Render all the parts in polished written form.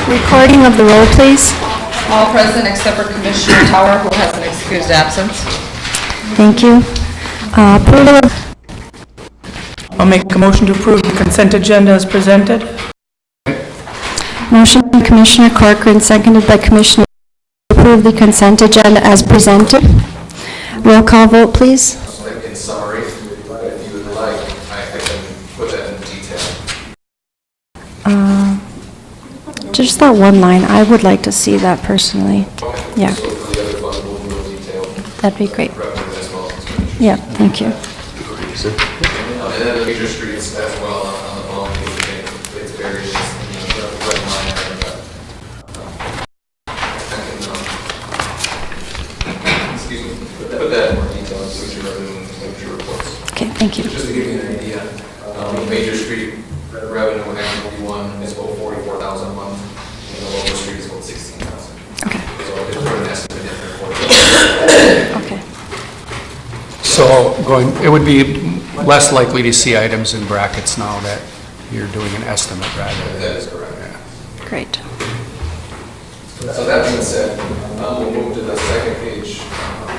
Recording of the roll, please. All present except for Commissioner Tower, who has an excused absence. Thank you. Approval of I'll make a motion to approve the consent agenda as presented. motion by Commissioner Corcoran, seconded by Commissioner to approve the consent agenda as presented. Roll call vote, please. Like in summary, if you would like, I can put that in detail. Just that one line. I would like to see that personally. Okay. Yeah. So for the other fund, we'll do a detailed That'd be great. revenue as well as expenditures. Yeah, thank you. And then the major streets as well on the following page, it's various, red line item. Excuse me, put that in more detail in future revenue and expenditure reports. Okay, thank you. Just to give you an idea, major street revenue in Act 41 is about 44,000 a month, and the local street is about 16,000. Okay. So it's put an estimate in for Okay. So it would be less likely to see items in brackets now that you're doing an estimate rather that than. is correct. Great. So that being said, we'll move to the second page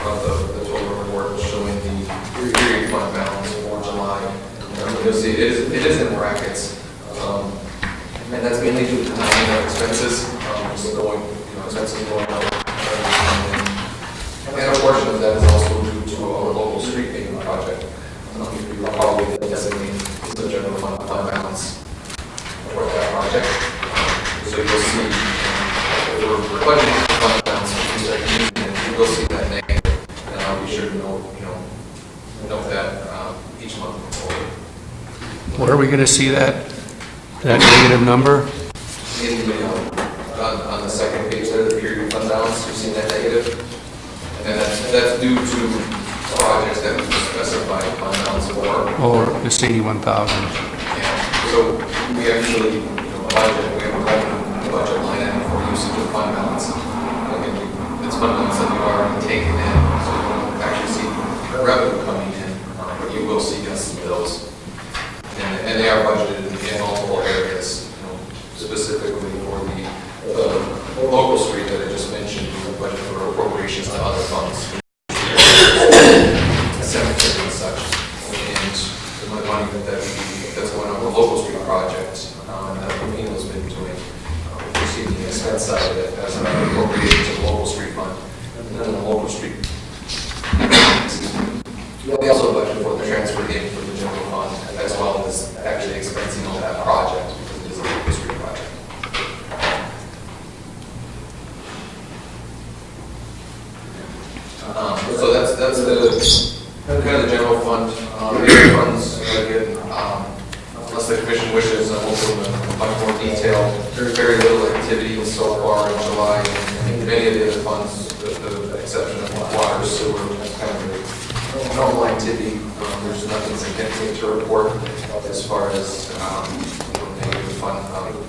of the total report showing the period fund balance for July. You'll see it is in brackets, and that's mainly due to timing of expenses, expenses going up. And a portion of that is also due to our local street paving project. We will probably designate the general fund balance for that project. So you'll see, we're budgeting for fund balance, we start using it, you will see that negative, and I'll be sure to note that each month moving forward. Where are we going to see that negative number? In the, on the second page there, the period fund balance, you've seen that negative, and that's due to projects that we specified fund balance for. Or this 81,000? Yeah, so we actually, budget, we have a revenue budget line item for usage of fund balance. It's fund balance that we've already taken in, so you won't actually see revenue coming in, but you will see us see those. And they are budgeted in multiple areas, specifically for the local street that I just mentioned, we budget for appropriations to other funds, cemetery and such, and the money that's going on the local street project that Ramino's been doing, receiving the expense side of it as an appropriation to the local street fund, and then the local street. They also budget for the transfer in for the general fund, as well as actually expensing on that project, because it is a local street project. So that's the kind of the general fund. Major funds, again, unless the commission wishes, we'll go into much more detail. There's very little activity so far in July. In many of the other funds, with the exception of water, sewer, kind of normal activity. There's nothing significant to report as far as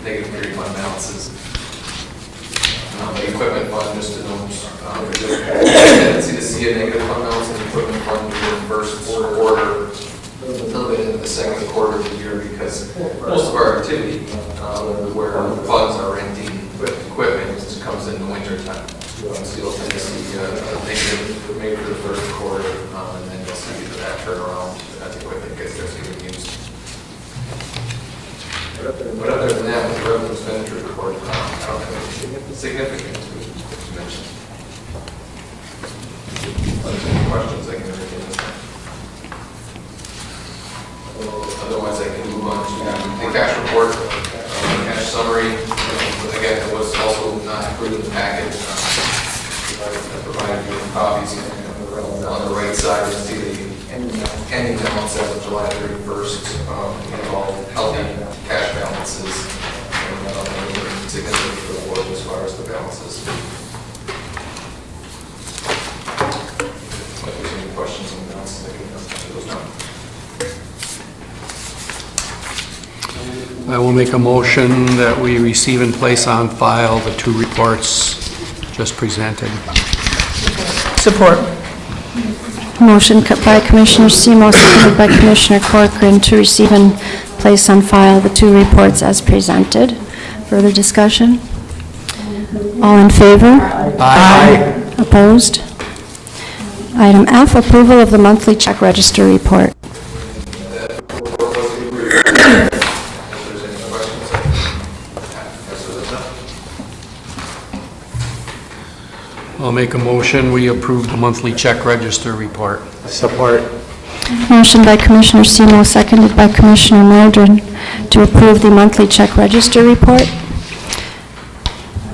negative period fund balances. The equipment fund, just to note, there's a tendency to see a negative fund balance in the equipment fund in the first quarter, a little bit into the second quarter of the year, because most of our activity where funds are renting equipment comes in the winter time. So you'll tend to see a negative maybe for the first quarter, and then you'll see that turnaround as the equipment gets getting used. But other than that, with the revenue expenditure report, I don't have anything significant to mention. Any questions I can entertain this time? Otherwise, I can move on to the cash report, cash summary. Again, it was also not included in the packet. I provided you with copies. On the right side, you'll see the ending balance as of July 31st. All healthy cash balances, and nothing significant for the board as far as the balances. If there's any questions on the balances, I can answer those now. I will make a motion that we receive and place on file the two reports just presented. Support. Motion by Commissioner Simo, seconded by Commissioner Corcoran to receive and place on file the two reports as presented. Further discussion? All in favor? Aye. Opposed? Item F, approval of the monthly check register report. I'll make a motion, we approve the monthly check register report. Support. Motion by Commissioner Semo, seconded by Commissioner Mildred to approve the monthly check register report.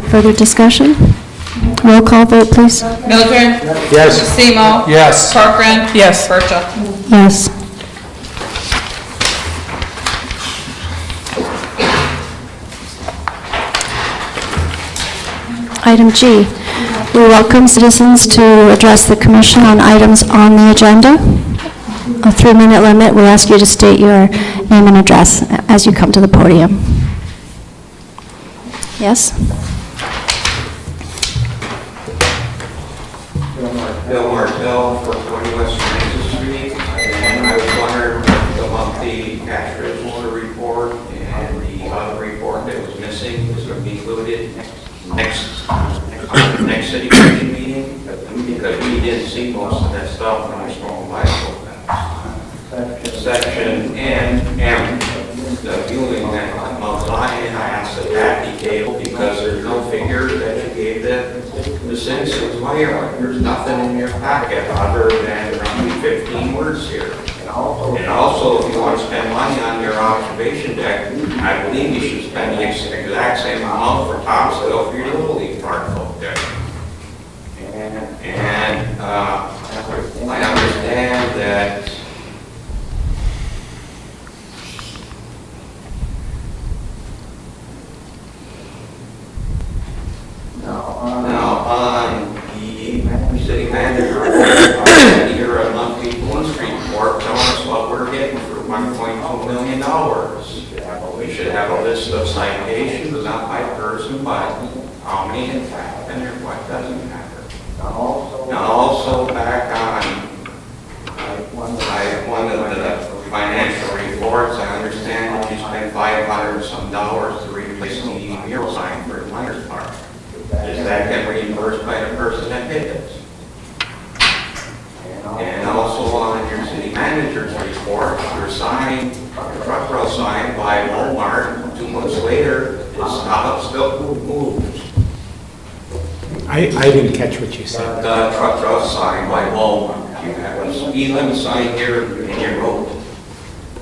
Further discussion? Roll call vote, please. Mildred? Yes. Semo? Yes. Corcoran? Yes. Bertha? Yes. Item G, we welcome citizens to address the commission on items on the agenda. A 3-minute limit. We ask you to state your name and address as you come to the podium. Yes? Bill Martell for 20 West Francis Street, and I was wondering if the monthly cash register report and the other report that was missing was going to be included next city commission meeting, because we didn't see most of that stuff when I was going by section and the viewing that Mount Zion, I asked that that be tabled because there's no figure that you gave the citizens of Ironwood. There's nothing in your packet other than roughly 15 words here. And also, if you want to spend money on your observation deck, I believe you should spend the exact same amount for topsoil for your Little League park out there. And I understand that now on the city manager report, here a monthly police report telling us what we're getting for $1.2 million. We should have a list of citations, not by person, but how many in fact, and what doesn't matter. Now also back on one of the financial reports, I understand that you spent $500 some to replace the mural sign for Miners Park. Is that get reimbursed by the person that did it? And also on your city manager's report, your sign, your truck route sign by Walmart, 2 months later, is still moved. I didn't catch what you said. The truck route sign by Walmart. You have a speed limit sign here in your road.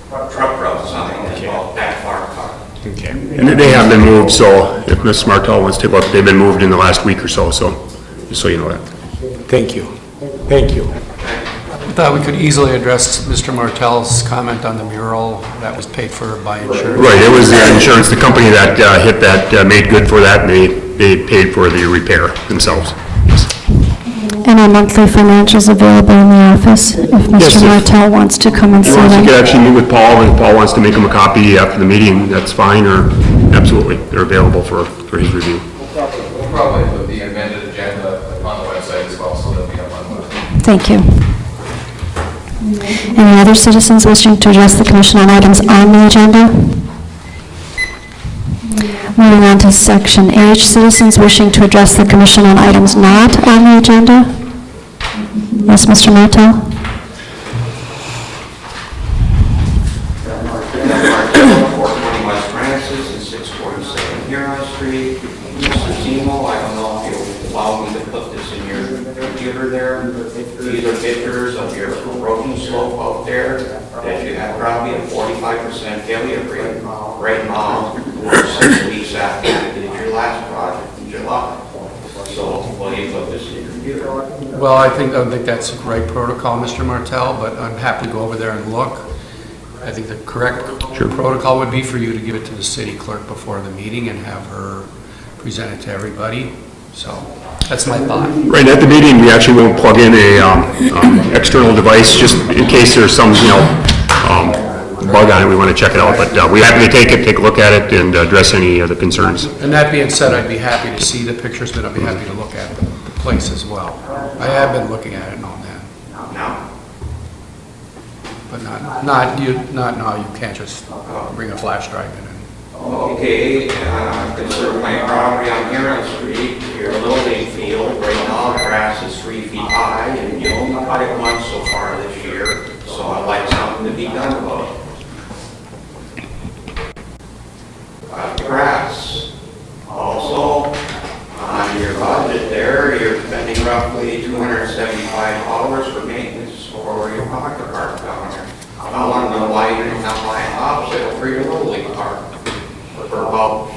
Truck route sign is about that far apart. Okay. And they have been moved, so if Ms. Martell wants to take a look, they've been moved in the last week or so, just so you know that. Thank you. Thank you. I thought we could easily address Mr. Martell's comment on the mural that was paid for by insurance. Right, it was the insurance, the company that hit that, made good for that, and they paid for the repair themselves. Yes. And our monthly financials available in the office if Yes, Mr. sir. Martell wants to come and see You them. could actually meet with Paul, and if Paul wants to make him a copy after the meeting, that's fine, or absolutely, they're available for his review. We'll probably put the amended agenda on the website as well, so that we have one. Thank you. Any other citizens wishing to address the commission on items on the agenda? Moving on to section H, citizens wishing to address the commission on items not on the agenda. Yes, Mr. Martell? West Francis and 647 Huron Street. Mr. Zemo, I don't know if you'll allow me to put this in your computer there. These are pictures of your erosion slope out there that you have probably a 45% failure rate right now, 6 weeks after you did your last project in July. So, will you put this in your computer? Well, I don't think that's the right protocol, Mr. Martell, but I'm happy to go over there and look. I think the correct protocol would be for you to give it to the city clerk before the meeting and have her present it to everybody. So that's my thought. Right, at the meeting, we actually will plug in a external device, just in case there's some, bug on it, we want to check it out, but we're happy to take a look at it and address any of the concerns. And that being said, I'd be happy to see the pictures, but I'd be happy to look at the place as well. I have been looking at it and all that, No. but not now. You can't just bring a flash drive in and Okay, consider my property on Heron Street, your Little League field, right now the grass is 3 feet high, and you only cut it once so far this year, so I'd like something to be done about it. The grass. Also, on your budget there, you're spending roughly $275 for maintenance for your pocket park down there. I want to know why you're not buying topsoil for your Little League park. For about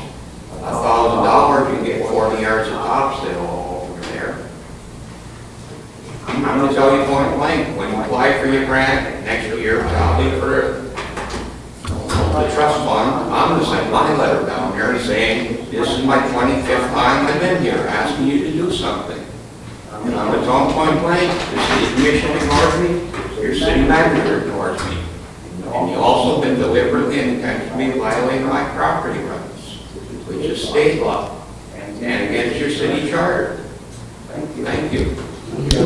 $1,000, you get 40 yards of topsoil over there. I'm going to tell you point blank, when you apply for your grant next year, probably for the trust fund, I'm going to send my letter down there saying, this is my 25th time I've been here, asking you to do something. And I'm going to tell them point blank, the city commission ignores me, your city manager ignores me. And you also been deliberately and intentionally violating my property rights, which is state law, and against your city charter. Thank you.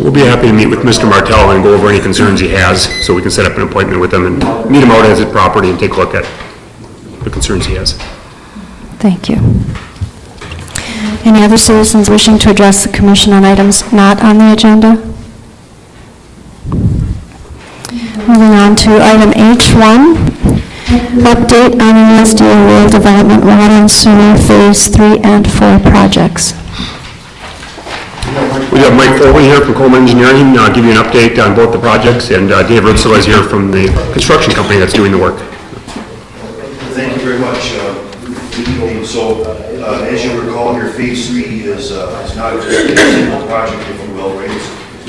We'll be happy to meet with Mr. Martell and go over any concerns he has, so we can set up an appointment with him and meet him out at his property and take a look at the concerns he has. Thank you. Any other citizens wishing to address the commission on items not on the agenda? Moving on to item H1, update on the USDA Rural Development Water and Sewer Phase 3 and 4 projects. We have Mike Foley here from Comm Engineering, give you an update on both the projects, and Dave Ritzel is here from the construction company that's doing the work. Thank you very much. Good evening. So, as you recall, your Phase 3 is not just a single project, if you will, right?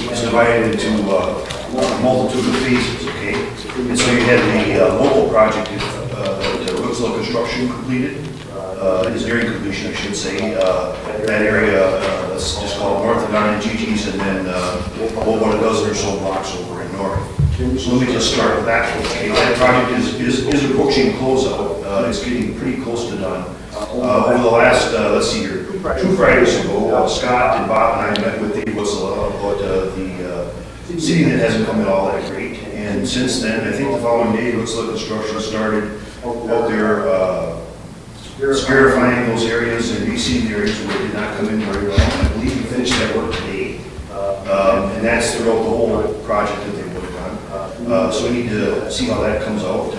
It's divided into a multitude of phases, okay? And so you had the local project that Woodslow Construction completed, is nearing completion, I should say. That area, let's just call it north of Ironwood, and then about a dozen or so blocks over in north. So let me just start with that. Okay, that project is approaching closeout. It's getting pretty close to done. Over the last, let's see here, 2 Fridays ago, Scott and Bob and I met with Dave Whistle about the city that hasn't come at all that great. And since then, I think the following day, Whistle Construction started out there scarifying those areas and reseeding the areas where it did not come in very well. I believe we finished that work today. And that's throughout the whole project that they worked on. So we need to see how that comes out. I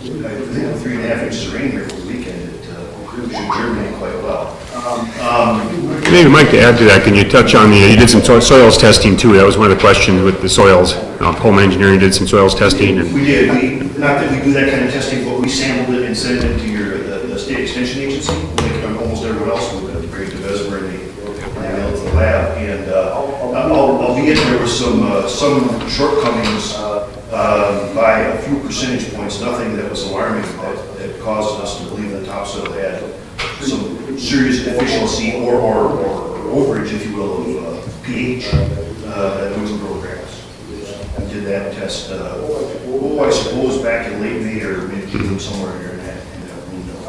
think 3.5 inches of rain here for the weekend, it should germinate quite well. Maybe Mike, to add to that, can you touch on you did some soils testing too, that was one of the questions with the soils. Comm Engineering did some soils testing. And We did, not that we do that kind of testing, but we sampled it and sent it into the state extension agency, like almost everyone else would, bring it to Vesper and they mail it to the lab. And albeit there were some shortcomings by a few percentage points, nothing that was alarming that caused us to believe that topsoil had some serious deficiency or overage, if you will, of pH that wouldn't grow grass. We did that test, I suppose, back in late May or mid-June, somewhere here in that window.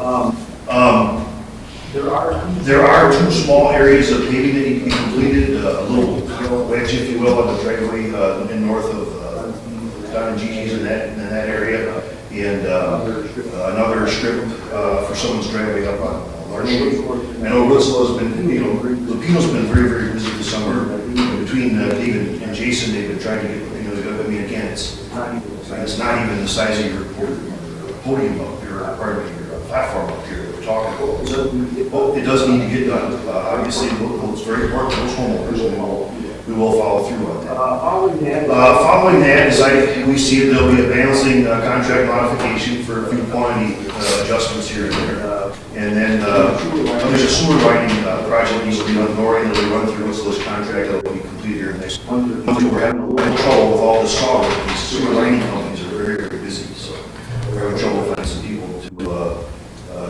There are 2 small areas of paving that need to be completed, a little wedge, if you will, on the driveway in north of down in Gigi's in that area, and another strip for someone's driveway up on Larch Street. I know Woodslow has been, Lupino's been very, very busy this summer. Between David and Jason, they've been trying to get, again, it's not even the size of your podium up here, pardon me, your platform up here that we're talking about. So it does need to get done. Obviously, it's very important to those homeowners, and we will follow through on that. Following that, as we see it, there'll be a balancing contract modification for a few quantity adjustments here and there. And then there's a sewer lining project needs to be done, Nori, that we run through Whistler's contract that will be completed here next month. We're having trouble with all this solid. These sewer lining companies are very, very busy, so we're having trouble finding some people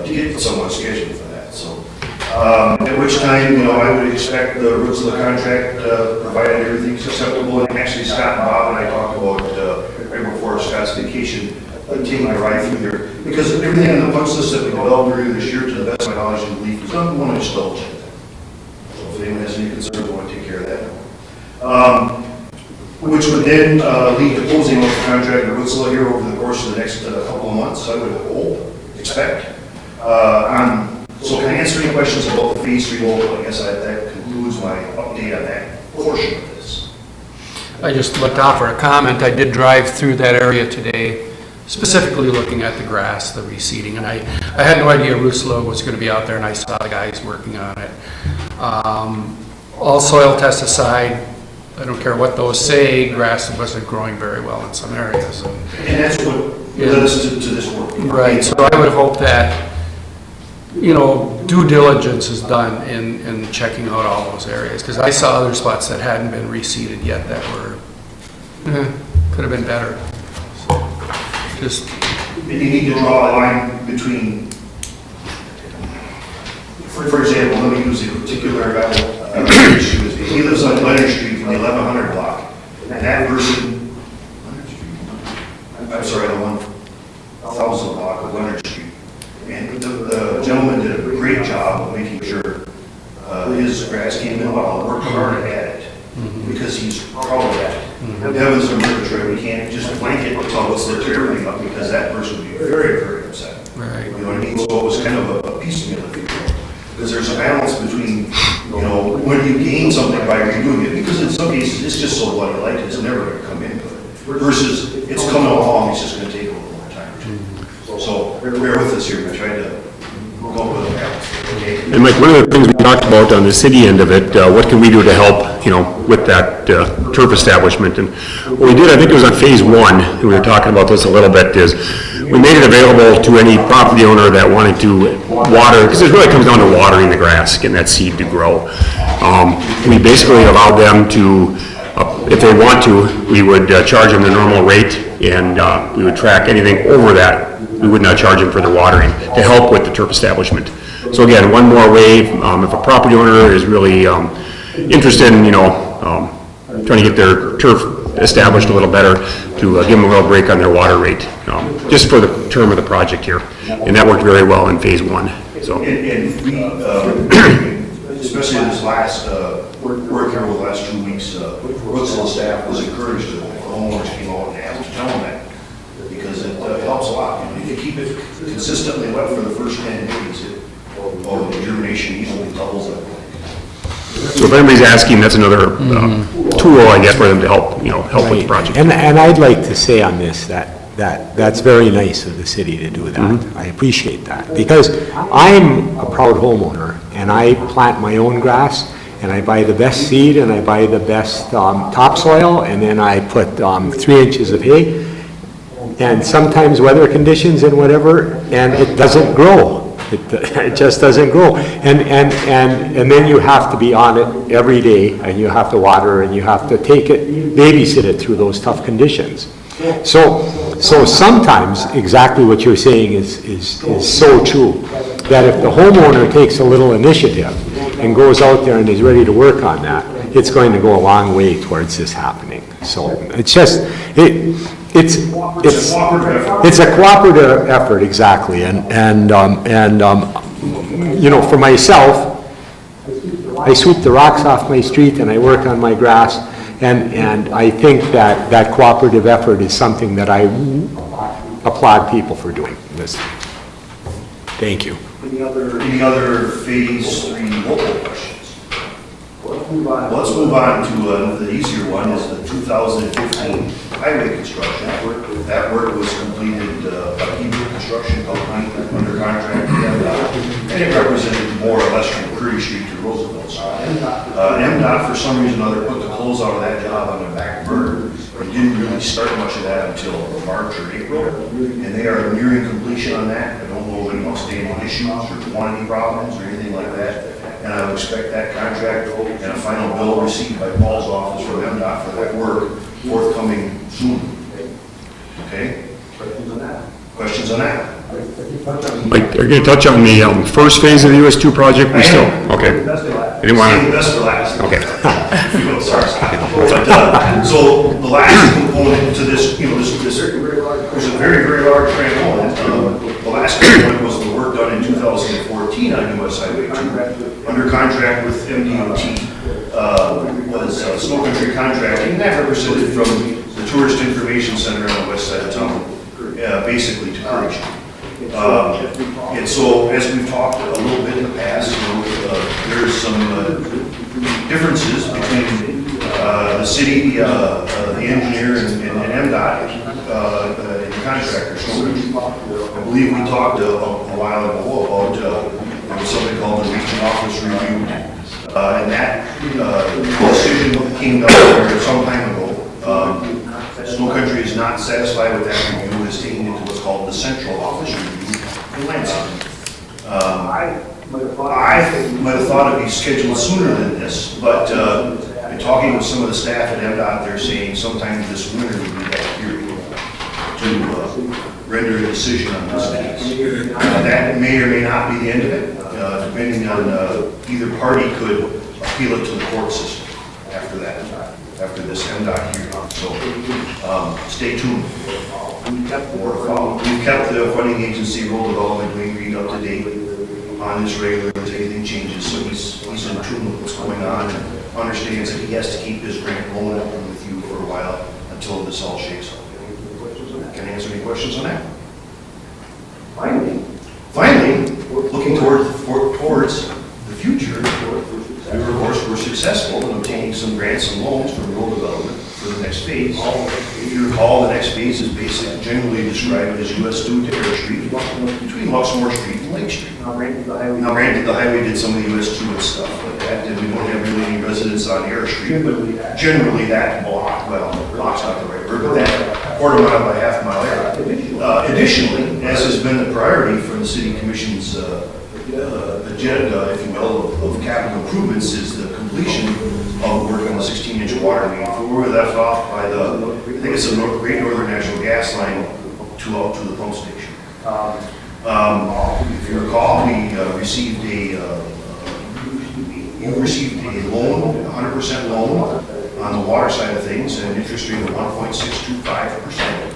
to get someone scheduled for that. So. At which time, I would expect the roots of the contract, provided everything's acceptable. And actually, Scott and Bob and I talked about, right before Scott's vacation, taking a ride through there. Because everything on the punch list that we developed earlier this year, to the best of my knowledge and belief, is number one, just double check that. So if anyone has any concerns, we want to take care of that. Which would then lead to closing of the contract with Woodslow here over the course of the next couple of months, I would expect. So can I answer any questions about the Phase 3 local? I guess that concludes my update on that portion of this. I just looked out for a comment. I did drive through that area today, specifically looking at the grass, the reseeding, and I had no idea Ruslo was going to be out there, and I saw the guys working on it. All soil tests aside, I don't care what those say, grass wasn't growing very well in some areas. And that's what led us to this work. Right, so I would hope that, you know, due diligence is done in checking out all those areas, because I saw other spots that hadn't been reseeded yet that were, could have been better. So, just. And you need to draw a line between, for example, let me use a particular issue. He lives on Leonard Street in the 1100 block, and that person, I'm sorry, the 1000 block of Leonard Street. And the gentleman did a great job of making sure his grass came in well, and worked hard at it, because he's proud of that. Devin's from Detroit, we can't just blanket tell us to tear everything up, because that person would be very, very upset. Right. You know what I mean? So it was kind of a piecemeal, if you will. Because there's a balance between, you know, when you gain something by redoing it, because in some cases, it's just so bloody light, it's never going to come in good, versus it's coming along, it's just going to take a little more time. So bear with us here, we tried to go up with a balance. Okay? And Mike, one of the things we talked about on the city end of it, what can we do to help, you know, with that turf establishment? And what we did, I think it was on Phase 1, and we were talking about this a little bit, is we made it available to any property owner that wanted to water, because it really comes down to watering the grass, getting that seed to grow. We basically allowed them to, if they want to, we would charge them the normal rate, and we would track anything over that. We would not charge them for the watering to help with the turf establishment. So again, one more way, if a property owner is really interested in, you know, trying to get their turf established a little better, to give them a little break on their water rate, just for the term of the project here. And that worked very well in Phase 1. So. And we, especially this last work here over the last 2 weeks, Brooksville staff was encouraged to, the homeowners came out and asked to tell them that, because it helps a lot. If you keep it consistently wet for the first 10 days, the germination easily doubles it. So if anybody's asking, that's another tool, I guess, for them to help, you know, help with the project. And I'd like to say on this that's very nice of the city to do that. I appreciate that, because I'm a proud homeowner, and I plant my own grass, and I buy the best seed, and I buy the best topsoil, and then I put 3 inches of hay, and sometimes weather conditions and whatever, and it doesn't grow. It just doesn't grow. And then you have to be on it every day, and you have to water, and you have to take it, babysit it through those tough conditions. So sometimes exactly what you're saying is so true, that if the homeowner takes a little initiative and goes out there and is ready to work on that, it's going to go a long way towards this happening. So it's just, it's a cooperative effort, exactly. And you know, for myself, I sweep the rocks off my street and I work on my grass, and I think that cooperative effort is something that I applaud people for doing this. Thank you. Any other Phase 3 local questions? Let's move on to the easier one, is the 2015 highway construction. That work was completed by Hebrew Construction Company under contract, and it represented more or less from Curry Street to Roosevelt Street. MDOT, for some reason or other, put the close out of that job on the back burner and didn't really start much of that until March or April, and they are nearing completion on that. I don't know of any outstanding issues or quantity problems or anything like that. And I would expect that contract and a final bill received by Paul's office from MDOT for that work forthcoming soon. Okay? Questions on that? Like, are you going to touch on the first phase of the US 2 project? We still, okay. I didn't want Save the to, best for last. okay. Sorry, Scott. But, so the last component to this, you know, there's a very, very large component. The last component was the work done in 2014 on US Highway 2, under contract with MDOT, was Snow Country Contracting, that represented from the Tourist Information Center on the west side of town, basically to Curry Street. And so, as we've talked a little bit in the past, there's some differences between the city, the engineer, and MDOT, and the contractor. So I believe we talked a while ago about there was something called the regional office review, and that decision came down here some time ago. Snow Country is not satisfied with that review, is taking it to what's called the central office review in Lansing. I might have thought it'd be scheduled sooner than this, but in talking with some of the staff at MDOT, they're saying sometime this winter would be that period to render a decision on this case. That may or may not be the end of it, depending on either party could appeal it to the court system after that, after this MDOT hearing. So stay tuned. We've kept the funding agency Rural Development Green up to date on this regularly as anything changes, so he's in tune with what's going on and understands that he has to keep his grant loan open with you for a while until this all shakes out. Can I answer any questions on that? Finally, looking towards the future, we of course were successful in obtaining some grants and loans from rural development for the next phase. If you recall, the next phase is basically generally described as US 2 to Air Street, between Luxmore Street and Lake Street. Now granted, the highway did some of the US 2 and stuff like that, and we don't have really any residents on Air Street, but generally that block, well, block's not the right word, but that quarter mile by half mile area. Additionally, as has been the priority for the city commission's agenda, if you will, of capital improvements, is the completion of work on the 16-inch water main. We were left off by the, I think it's a Great Northern Natural Gas line out to the pump station. If you recall, we received a loan, 100% loan on the water side of things, and an interest rate of 1.625%.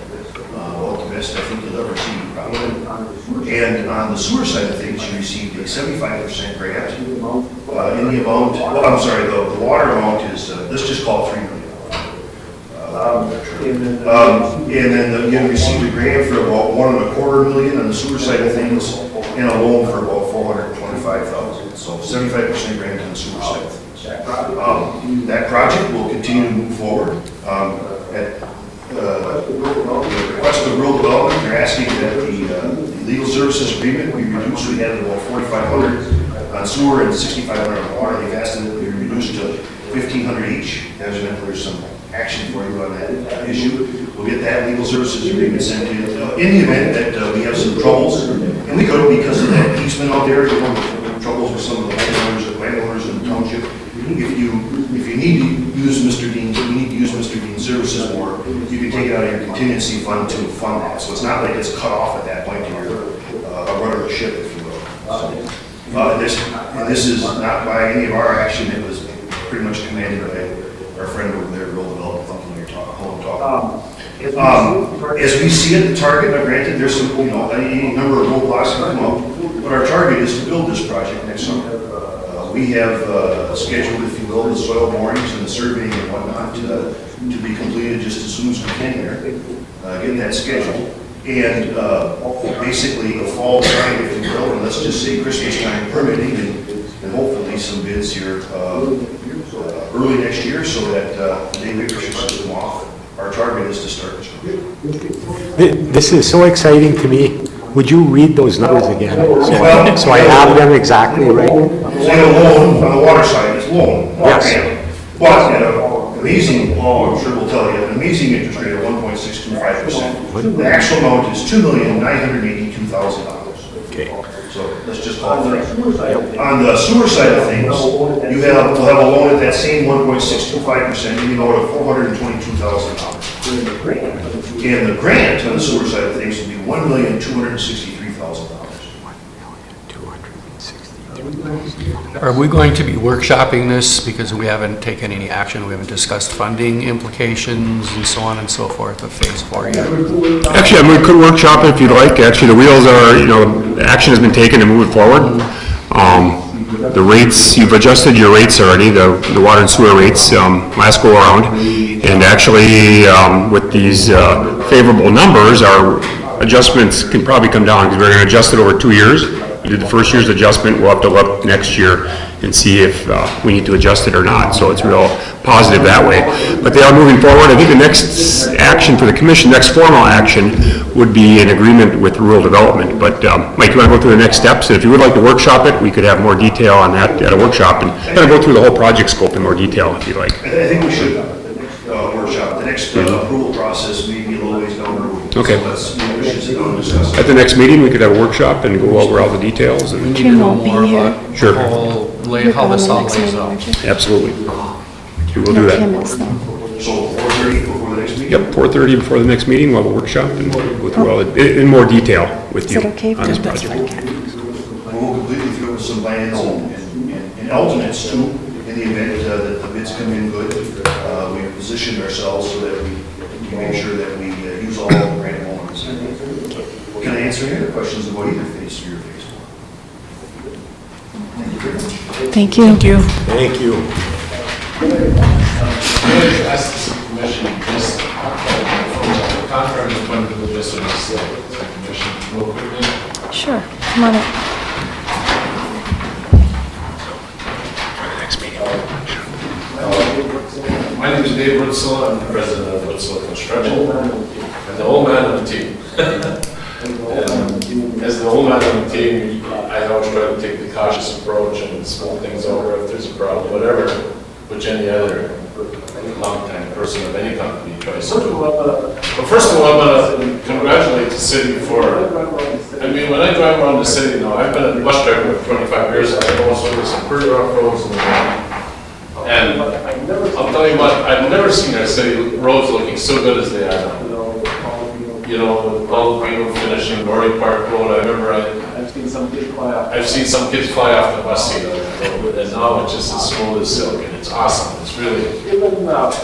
Well, the best I think you'll ever see, probably. And on the sewer side of things, you received a 75% grant in the amount, well, I'm sorry, the water amount is, let's just call it $3 million. And then you received a grant for about $1.25 million on the sewer side of things, and a loan for about $425,000. So 75% grant on the sewer side of things. That project will continue to move forward. At the request of rural development, they're asking that the legal services agreement be reduced. We had about $4,500 on sewer and $6,500 on water. They've asked that it be reduced to $1,500 each. There's some action for you on that issue. We'll get that legal services agreement sent in. In the event that we have some troubles, and we could because of that easement out there, troubles with some of the landowners in the township. If you need to use Mr. Dean's, you need to use Mr. Dean's services more, you can take it out of your contingency fund to fund that. So it's not like it's cut off at that point, you're a runner of the ship, if you will. This is not by any of our action, it was pretty much commanded by our friend over there, Rural Development, something you're talking about. As we see it, the target, now granted, there's some, any number of roadblocks can come up, but our target is to build this project next summer. We have scheduled, if you will, the soil borings and the surveying and whatnot to be completed just as soon as we can here. Get that scheduled. And basically a fall time, if you will, and let's just say Christmas time permitting, and hopefully some bids here early next year so that the day we push them off, our target is to start construction. This is so exciting to me. Would you read those numbers again? So I have them exactly right? The loan on the water side is loan. Yes. But at an amazing, Paul, I'm sure will tell you, an amazing interest rate of 1.625%. The actual amount is $2,982,000. Okay. So let's just call it that. On the sewer side of things, we'll have a loan at that same 1.625%, you know, of $422,000. And the grant on the sewer side of things will be $1,263,000. Are we going to be workshopping this because we haven't taken any action, we haven't discussed funding implications and so on and so forth of phase 4 yet? Actually, we could workshop it if you'd like. Actually, the wheels are, action has been taken to move it forward. The rates, you've adjusted your rates already, the water and sewer rates last go around. And actually, with these favorable numbers, our adjustments can probably come down, because we're gonna adjust it over 2 years. We did the first year's adjustment, we'll have to look next year and see if we need to adjust it or not, so it's real positive that way. But they are moving forward. I think the next action for the commission, next formal action, would be an agreement with rural development. But Mike, you want to go through the next steps? And if you would like to workshop it, we could have more detail on that at a workshop, and kind of go through the whole project scope in more detail, if you like. I think we should workshop. The next approval process may be a little ways down the road. Okay. So let's, we should sit down and discuss. At the next meeting, we could have a workshop and go over all the details. We And need to know won't be more here. about Sure. the whole, You're how this all coming the next lays meeting, out. aren't you? absolutely. We will do No, Kim that. is, though. So 4:30 before the next meeting? Yep, 4:30 before the next meeting, we'll have a workshop and go through all it in more detail with Is you it okay? on this That's project. fine. We'll completely throw some plans and alternates too, in the event that the bids come in good. We position ourselves so that we make sure that we use all the grant loans. Can I answer any other questions about either phase 3 or phase 4? Thank you very much. Thank you. Thank you. Thank you. Ask the commission, this contract is going to do this in this commission real quickly. Sure, come on up. My name is Dave Witzel, I'm the president of Witzel Construction, and the old man of the team. And as the old man of the team, I always try to take the cautious approach and smooth things over if there's a problem, whatever, which any other long-time person of any company tries to do. But first of all, I want to congratulate the city for, I mean, when I drive around the city now, I've been a bus driver for 25 years, and I've also over some pretty rough roads in the morning. And I'll tell you what, I've never seen our city roads looking so good as they are now. You know, with all the green finishing, Dory Park Road, I remember I've seen some kids fly off the bus seat, and now it's just as smooth as silk, and it's awesome, it's really,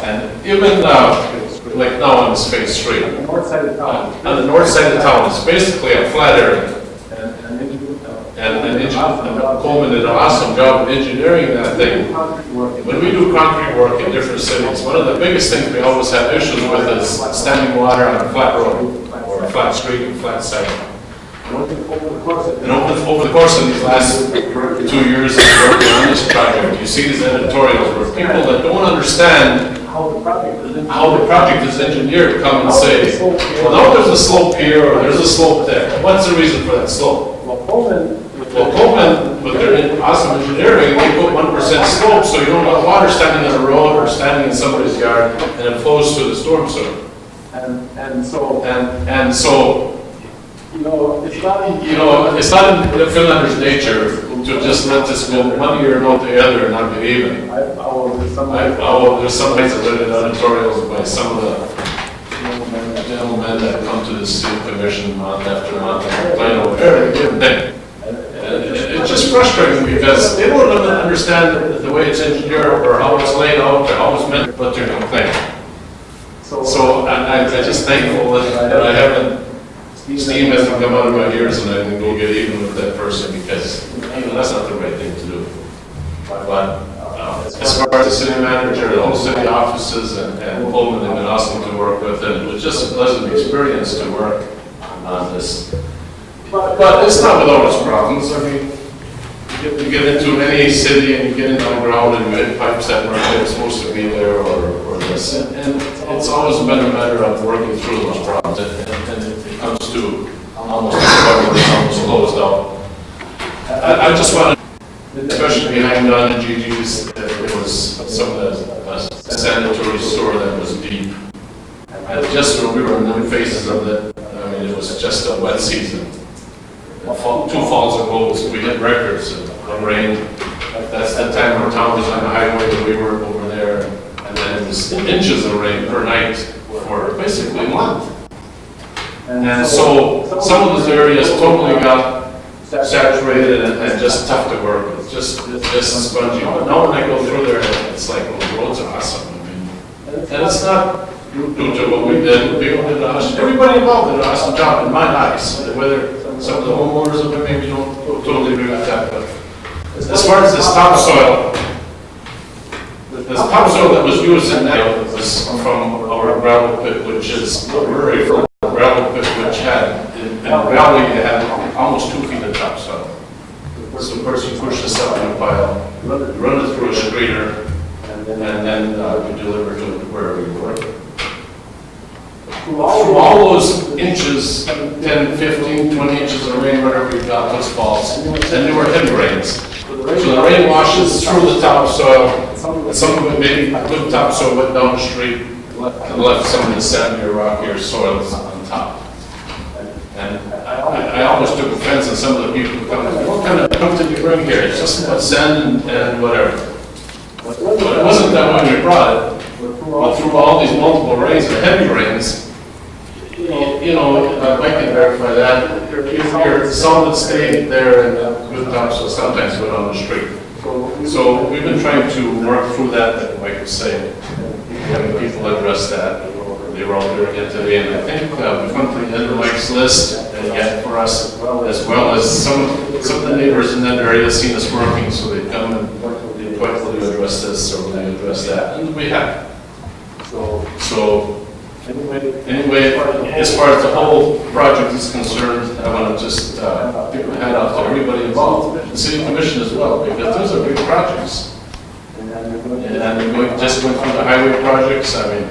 and even like now on this phase 3. On the north side of town, it's basically a flat area. And Coleman did an awesome job of engineering that thing. When we do concrete work in different cities, one of the biggest things we always have issues with is standing water on a flat road, or a flat street, or flat site. And over the course of these last 2 years of working on this project, you see these editorials where people that don't understand how the project is engineered come and say, well, now there's a slope here, or there's a slope there. What's the reason for that slope? Well, Coleman, with their awesome engineering, they put 1% slope, so you don't have water standing on the road or standing in somebody's yard, and it flows through the storm sewer. And so, it's not in the Finlander's nature to just let this go one year and not the other and not get even. There's some nights I've read in editorials by some of the gentlemen that come to the city commission month after month and complain over every given thing. It's just frustrating because they don't understand the way it's engineered or how it's laid out or how it's meant, but they're complaining. So I'm just thankful that I haven't, steam hasn't come out of my ears and I can go get even with that person because that's not the right thing to do. But as far as the city manager, the whole city offices and Coleman, they've been awesome to work with, and it was just a pleasant experience to work on this. But it's not without its problems. I mean, you get into any city and you get into the ground and you hit pipes that weren't supposed to be there or this. And it's always been a matter of working through those problems. And it comes to almost almost closed out. I just want to, especially behind Don and Gigi's, it was some of the sanitary sewer that was deep. And just when we were in the phases of it, I mean, it was just a wet season. 2 falls ago, we hit records of rain. That's the time our town was on the highway and we were over there. And then it was inches of rain per night for basically a month. And so some of those areas totally got saturated and just tough to work with, just spongy. But now when I go through there, it's like, well, the roads are awesome. I mean, and it's not due to what we did. People did everybody involved did an awesome job in my eyes. Whether some of the homeowners of it maybe don't totally agree with that, but as far as this topsoil, the topsoil that was used in that was from our gravel pit, which is a very gravel pit which had run it through a screener, and then we deliver to it wherever you work. Through all those inches, 10, 15, 20 inches of rain, whatever we got, those falls, and there were heavy rains. So the rain washes through the topsoil, and some of it, maybe good topsoil, went down the street, and left some of the sandier, rockier soils on top. And I always took offense at some of the people who come, what kind of dump did you bring here? It's just sand and whatever. But it wasn't that when we brought it. But through all these multiple rains, the heavy rains, you know, I can verify that. Your solid stayed there and good topsoil sometimes went on the street. So we've been trying to work through that, like I was saying, having people address that. They were all there again today, and I think we've gone through the end of Mike's list and yet for us, as well as some of the neighbors in that area seen us working, so they come and they quickly address this or they address that, and we have. So anyway, as far as the whole project is concerned, I want to just give a hand out to everybody involved, the city commission as well, because those are big projects. And we just went through the highway projects. I mean,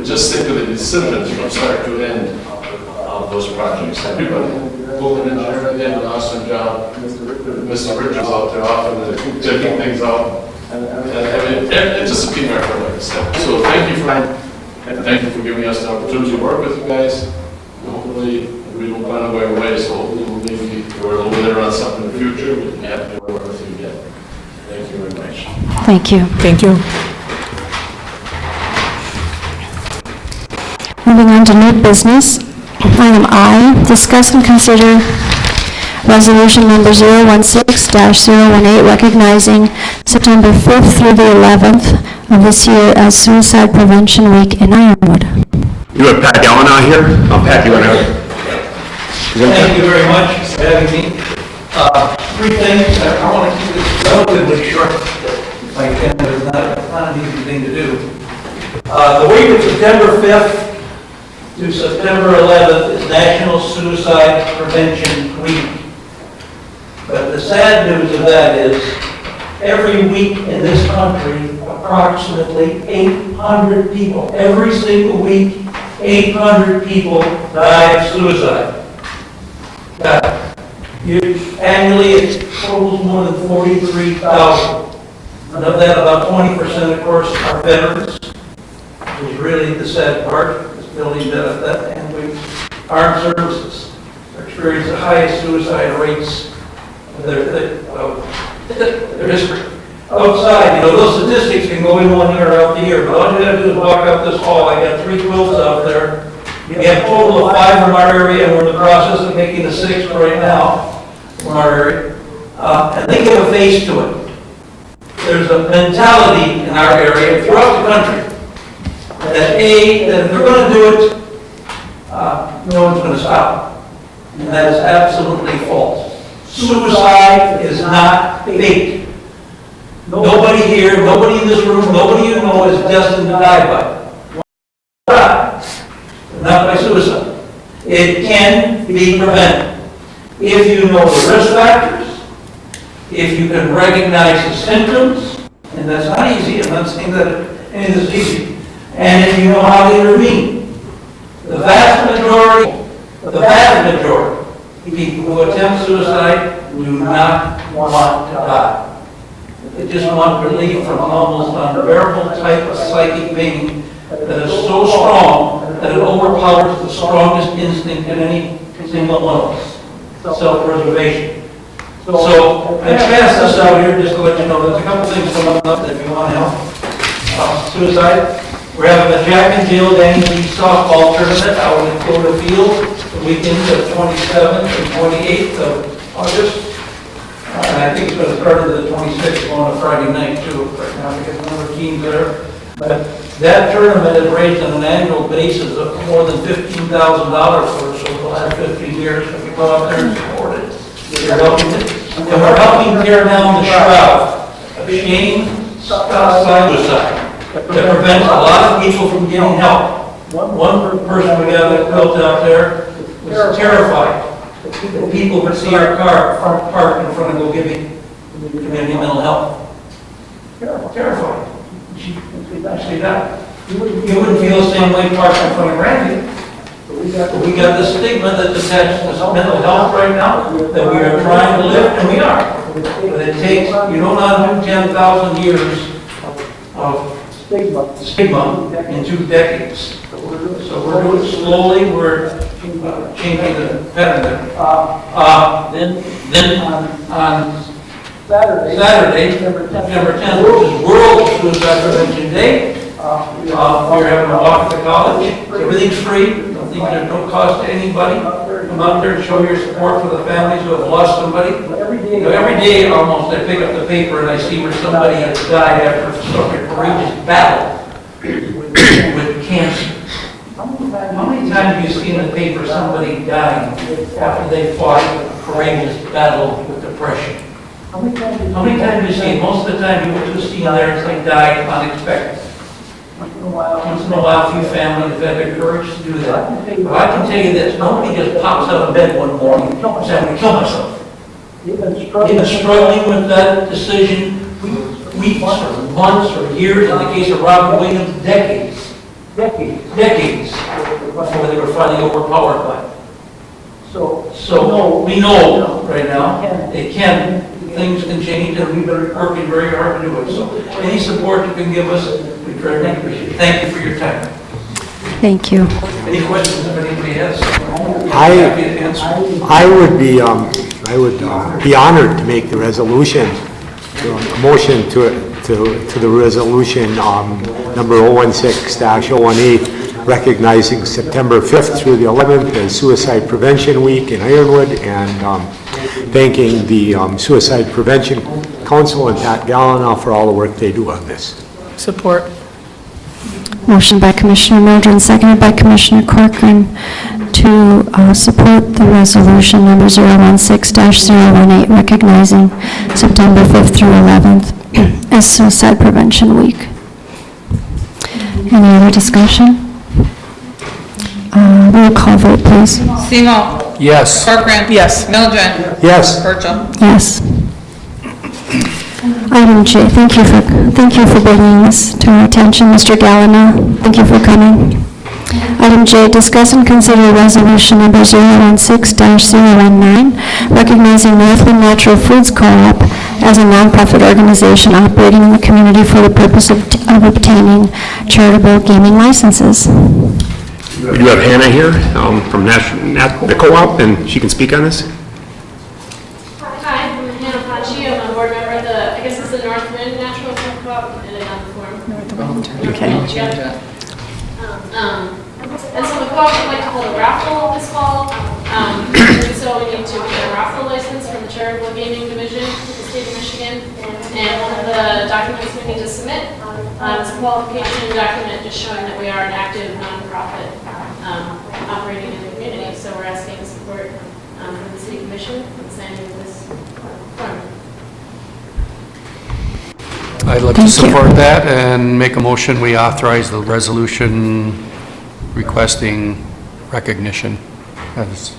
just think of the decisions from start to end of those projects. Everybody, Golden Engineer did an awesome job. Mr. Richards out there often checking things out. And I mean, it's just a team effort, like I said. So thank you for giving us the opportunity to work with you guys. Hopefully, we don't find our way away, so hopefully we'll maybe work a little bit on something in the future. We'll be happy to work with you again. Thank you very much. Thank you. Thank you. Moving on to new business. Item I, discuss and consider resolution number 016-018, recognizing September 5th through the 11th of this year as Suicide Prevention Week in Ironwood. You have Pat Allen out here? Pat, you want to? Thank you very much for having me. Three things. I want to keep this relatively short if I can. It's not an easy thing to do. The week of September 5th to September 11th is National Suicide Prevention Week. But the sad news of that is every week in this country, approximately 800 people, every single week, 800 people die of suicide. Annually, it totals more than 43,000. And of that, about 20%, of course, are veterans, which is really the sad part. This building benefit, and we armed services are experiencing the highest suicide rates of their history. Outside, those statistics can go in 1 year or out the year, but all you got to do is walk out this hall. I got 3 quilts out there. We have a total of 5 from our area, and we're in the process of making the 6th right now from our area. And they give a face to it. There's a mentality in our area and throughout the country that if they're going to do it, no one's going to stop. And that is absolutely false. Suicide is not fate. Nobody here, nobody in this room, nobody you know is destined to die by it. Not by suicide. It can be prevented. If you know the risk factors, if you can recognize the symptoms, and that's not easy, I'm not saying that any of this is easy, and if you know how to intervene. The vast majority of people who attempt suicide do not want to die. They just want relief from almost unbearable type of psychic pain that is so strong that it overpowers the strongest instinct in any single one of us, self-preservation. So I pass this out here just to let you know there's a couple things coming up that if you want to help. Suicide. We're having a Jack and Jill Danny Lee softball tournament out in Dakota Field the weekends of 27th and 28th of August. And I think it's going to start on the 26th on a Friday night too, right now, because a number of teams there. But that tournament is raised on an annual basis of more than $15,000 for us over the last 15 years. So we go out there and support it. We're helping it. And we're helping tear down the shroud of shame, suicide, that prevents a lot of people from getting help. One person we got that quilt out there was terrified that people would see our car parked in front of Go Giving community mental health. Terrifying. She actually died. You wouldn't feel the same way parking in front of Randy. But we got this stigma that's attached to mental health right now, that we are trying to live, and we are. But it takes, you don't undo 10,000 years of stigma in 2 decades. So we're doing it slowly, we're changing the pattern. Then on Saturday, September 10th, which is World Suicide Prevention Day, we're having a walk at the college. Everything's free. There's no cost to anybody. Come out there and show your support for the families who have lost somebody. You know, every day almost I pick up the paper and I see where somebody has died after such a courageous battle with cancer. How many times have you seen in the paper somebody dying after they fought a courageous battle with depression? How many times have you seen? Most of the time you just see there and they died unexpected. Once in a while, a few families have had the courage to do that. But I can tell you this, nobody just pops out of bed one morning and says, I'm going to kill myself. You've been struggling with that decision weeks or months or years, in the case of Robin Williams, decades before they were finally overpowered by it. So we know right now, things can change, and we've been working very hard to do it. So any support you can give us, we very much appreciate it. Thank you for your time. Thank you. Any questions if anybody has? I would be honored to make the resolution, a motion to the resolution number 016-018, recognizing September 5th through the 11th as Suicide Prevention Week in Ironwood, and thanking the Suicide Prevention Council and Pat Gallina for all the work they do on this. Support. Motion by Commissioner Mildren, seconded by Commissioner Corcoran to support the resolution number 016-018, recognizing September 5th through 11th as Suicide Prevention Week. Any other discussion? Roll call vote, please. Semo. Yes. Corcoran. Yes. Mildren. Yes. Virgil. Yes. Item J, thank you for bringing this to our attention, Mr. Gallina. Thank you for coming. Item J, discuss and consider resolution number 016-019, recognizing Northland Natural Foods Co-op as a nonprofit organization operating in the community for the purpose of obtaining charitable gaming licenses. We do have Hannah here from the co-op, and she can speak on this. Hi, I'm Hannah Pachi. I'm a board member of the, I guess it's the Northland Natural Food Co-op, and on the form. Okay. And so the co-op would like to hold a raffle this fall. So we need to get a raffle license from the Charitable Gaming Division of the state of Michigan. And one of the documents we need to submit is a qualification document just showing that we are an active nonprofit operating in the community. So we're asking support from the city commission in signing this form. I'd like to support that and make a motion, we authorize the resolution requesting recognition as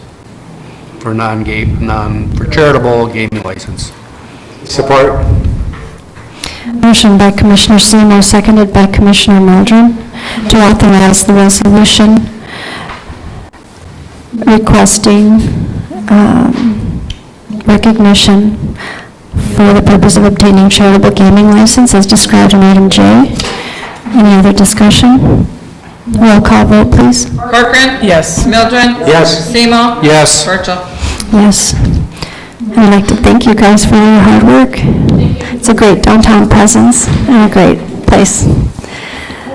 for for charitable gaming license. Support. Motion by Commissioner Seymour, seconded by Commissioner Mildren, to authorize the resolution requesting recognition for the purpose of obtaining charitable gaming license as described in item J. Any other discussion? Roll call vote, please. Corcoran. Yes. Mildren. Yes. Semo. Yes. Virgil. Yes. I'd like to thank you guys for your hard work. It's a great downtown presence and a great place.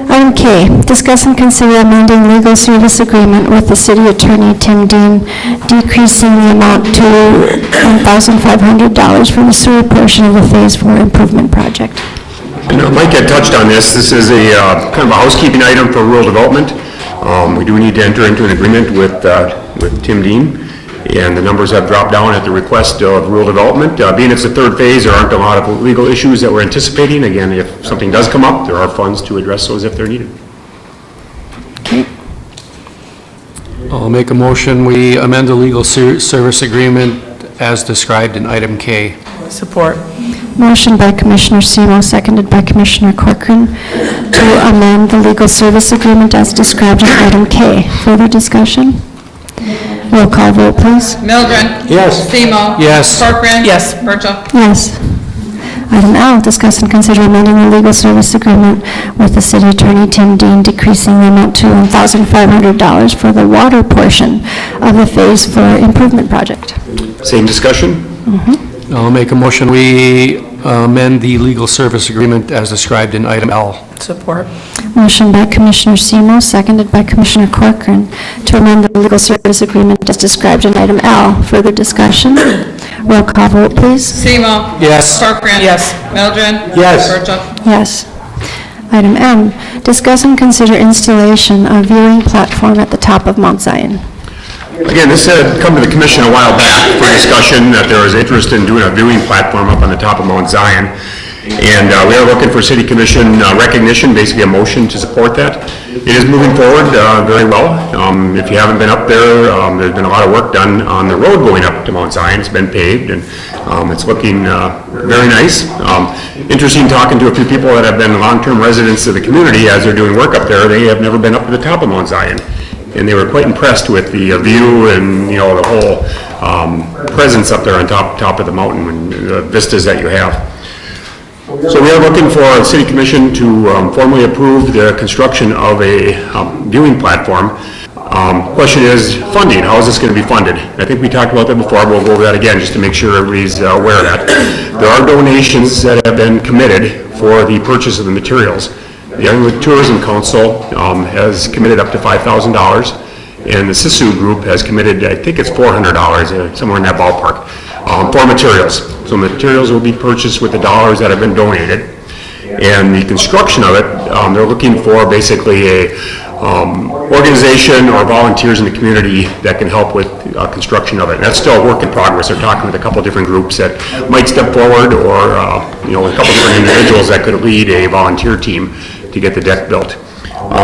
Item K, discuss and consider amending legal service agreement with the city attorney, Tim Dean, decreasing the amount to $1,500 for the sewer portion of the Phase 4 improvement project. And Mike had touched on this. This is a kind of a housekeeping item for rural development. We do need to enter into an agreement with Tim Dean, and the numbers have dropped down at the request of rural development. Being it's the third phase, there aren't a lot of legal issues that we're anticipating. Again, if something does come up, there are funds to address those if they're needed. Okay. I'll make a motion, we amend the legal service agreement as described in item K. Support. Motion by Commissioner Semo, seconded by Commissioner Corcoran, to amend the legal service agreement as described in item K. Further discussion? Roll call vote, please. Mildren. Yes. Semo. Yes. Corcoran. Yes. Virgil. Yes. Item L, discuss and consider amending the legal service agreement with the city attorney Tim Dean, decreasing the amount to $1,500 for the water portion of the Phase 4 improvement project. Same discussion? I'll make a motion, we amend the legal service agreement as described in item L. Support. Motion by Commissioner Semo, seconded by Commissioner Corcoran, to amend the legal service agreement as described in item L. Further discussion? Roll call vote, please. Semo. Yes. Corcoran. Yes. Mildren. Yes. Virgil. Yes. Item M, discuss and consider installation of viewing platform at the top of Mount Zion. Again, this had come to the commission a while back for discussion that there was interest in doing a viewing platform up on the top of Mount Zion. And we are looking for city commission recognition, basically a motion to support that. It is moving forward very well. If you haven't been up there, there's been a lot of work done on the road going up to Mount Zion. It's been paved and it's looking very nice. Interesting talking to a few people that have been long-term residents of the community as they're doing work up there. They have never been up to the top of Mount Zion. And they were quite impressed with the view and, the whole presence up there on top of the mountain and the vistas that you have. So we are looking for the city commission to formally approve the construction of a viewing platform. Question is funding. How is this going to be funded? I think we talked about that before. We'll go over that again just to make sure everybody's aware of that. There are donations that have been committed for the purchase of the materials. The Ironwood Tourism Council has committed up to $5,000, and the SISU group has committed, I think it's $400, somewhere in that ballpark, for materials. So materials will be purchased with the dollars that have been donated. And the construction of it, they're looking for basically a organization or volunteers in the community that can help with construction of it. And that's still a work in progress. They're talking with a couple different groups that might step forward, or a couple different individuals that could lead a volunteer team to get the deck built.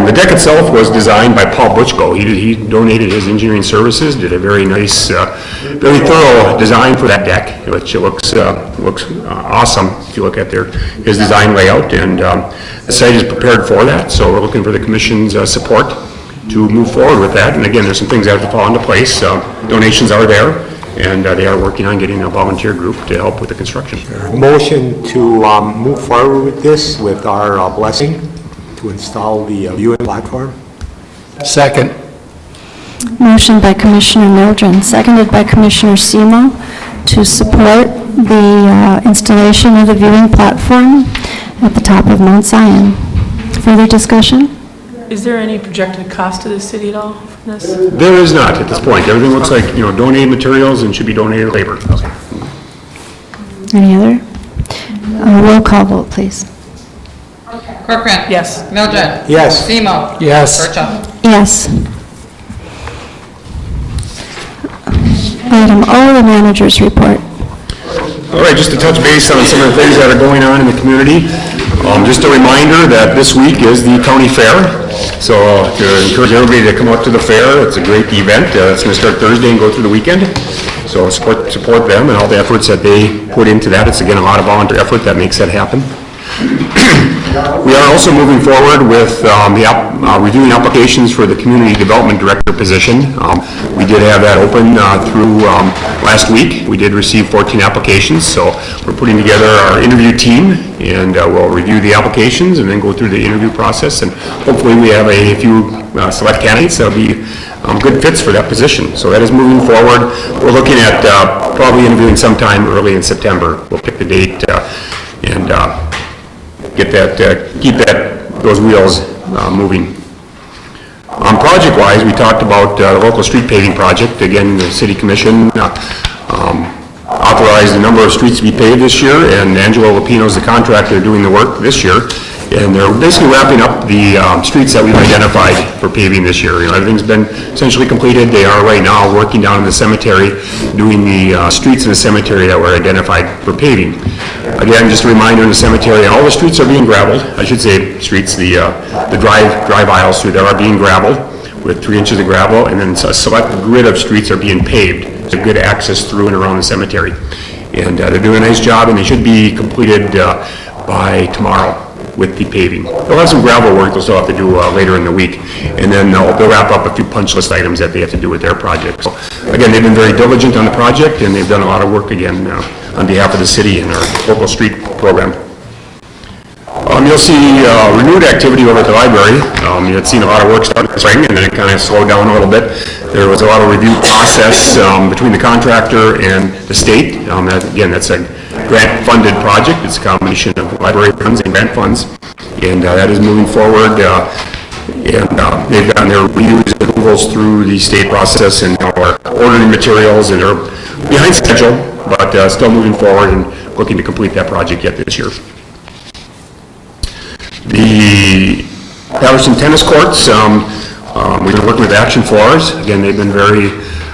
The deck itself was designed by Paul Butchko. He donated his engineering services, did a very nice, very thorough design for that deck, which looks awesome if you look at his design layout. And the site is prepared for that, so we're looking for the commission's support to move forward with that. And again, there's some things that have to fall into place. Donations are there, and they are working on getting a volunteer group to help with the construction. Motion to move forward with this with our blessing to install the viewing platform. Second. Motion by Commissioner Mildren, seconded by Commissioner Semo, to support the installation of the viewing platform at the top of Mount Zion. Further discussion? Is there any projected cost to the city at all from this? There is not at this point. Everything looks like, donated materials and should be donated labor. Any other? Roll call vote, please. Corcoran. Yes. Mildren. Yes. Semo. Yes. Virgil. Yes. Item O, the manager's report. All right, just to touch base on some of the things that are going on in the community. Just a reminder that this week is the county fair. So to encourage everybody to come out to the fair. It's a great event. It's going to start Thursday and go through the weekend. So support them and all the efforts that they put into that. It's again a lot of volunteer effort that makes that happen. We are also moving forward with reviewing applications for the Community Development Director position. We did have that open through last week. We did receive 14 applications, so we're putting together our interview team, and we'll review the applications and then go through the interview process, and hopefully we have a few select candidates that will be good fits for that position. So that is moving forward. We're looking at probably interviewing sometime early in September. We'll pick the date and keep those wheels moving. Project-wise, we talked about the local street paving project. Again, the city commission authorized a number of streets to be paved this year, and Angelo Lupino is the contractor doing the work this year. And they're basically wrapping up the streets that we've identified for paving this year. Everything's been essentially completed. They are right now working down in the cemetery, doing the streets in the cemetery that were identified for paving. Again, just a reminder, in the cemetery, all the streets are being gravelled. I should say streets, the drive aisles through there are being gravelled with 3 inches of gravel, and then a select grid of streets are being paved. It's a good access through and around the cemetery. And they're doing a nice job, and they should be completed by tomorrow with the paving. They'll have some gravel work they'll still have to do later in the week, and then they'll wrap up a few punch list items that they have to do with their project. So again, they've been very diligent on the project, and they've done a lot of work again on behalf of the city and our local street program. You'll see renewed activity over at the library. You had seen a lot of work start in the spring, and then it kind of slowed down a little bit. There was a lot of review process between the contractor and the state. Again, that's a grant-funded project. It's a combination of library funds and grant funds, and that is moving forward. They've gotten their reviews and approvals through the state process, and are ordering materials, and they're behind schedule, but still moving forward and looking to complete that project yet this year. The Patterson tennis courts, we've been working with Action Floors. Again, they've been very